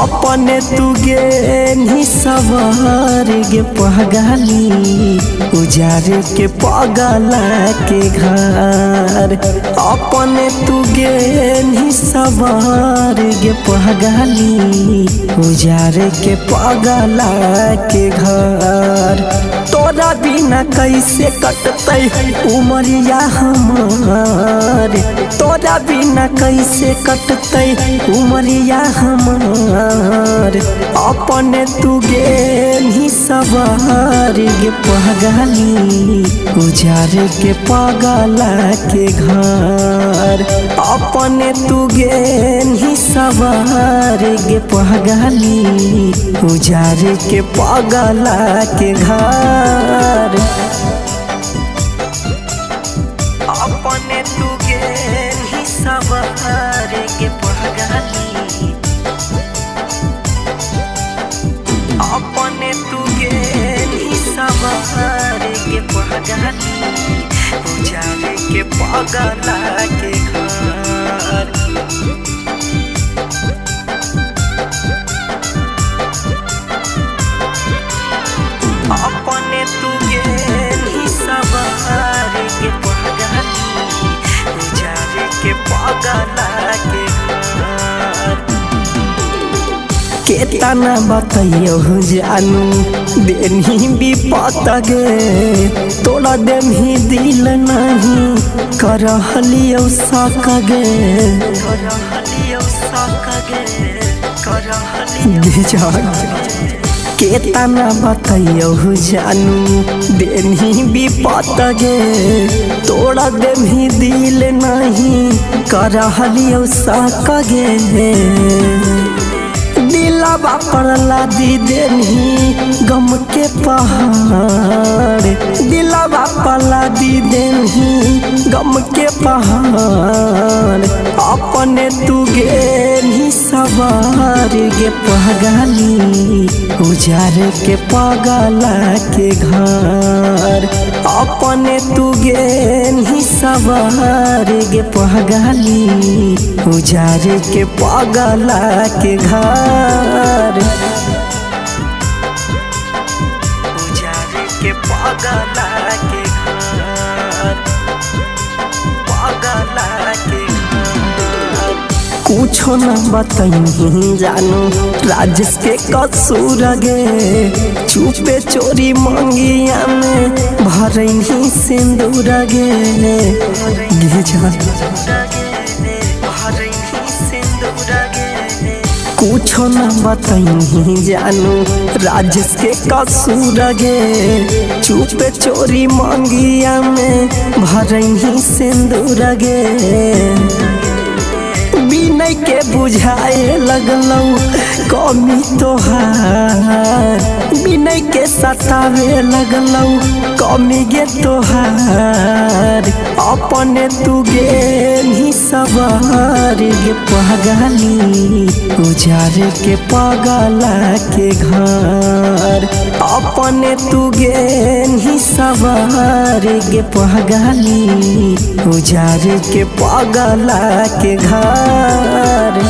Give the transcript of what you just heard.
अपने तू गे नी सवार गे पगली उजारे के पगला के घर। अपने तू गे नी सवार गे पगली उजारे के पगला के घर। तोरा बिना कैसे कटतै उमरिया हमार, तोरा बिना कैसे कटतै उमरिया हमार। अपने तू गे नी सवार गे पगली उजारे के पगला के घर। अपने तू गे नी सवार गे पगली उजारे के पगला के घर। अपने तू गे नी सवार गे पगली, अपने तू गे नी सवार गे पगली उजारे के पगला के घर। अपने तू गे नी सवार गे पगली उजारे के पगला के घर। केतना बताइयो जानू देनी विपत गे, तोड़ा देमी दिल नहीं करहलियो सक गे, करहलियो सक गे, करहलियो। केतना बताइयो जानू देनी विपत गे, तोड़ा देमी दिल नहीं करहलियो सक गे। दिलवा पर लादी देनी गम के पहाड़, दिलवा पर लादी देनी गम के पहाड़। अपने तू गे नी सवार गे पगली उजारे के पगला के घर। अपने तू गे नी सवार गे पगली उजारे के पगला के घर। उजारे के पगला के घर, पगला के घर। कुछो न बताई जानू राजेश के कसूर गे, चुपे चोरी मंगिया में भरही सिंदूर गे। कुछो न बताई जानू राजेश के कसूर गे, चुपे चोरी मंगिया में भरही सिंदूर गे। बिनय के बुझाए लगलौ कमी तोहार, बिनय के सतावे लगलौ कमी गे तोहार। अपने तू गे नी सवार गे पगली उजारे के पगला के घर। अपने तू गे नी सवार गे पगली उजारे के पगला के घर।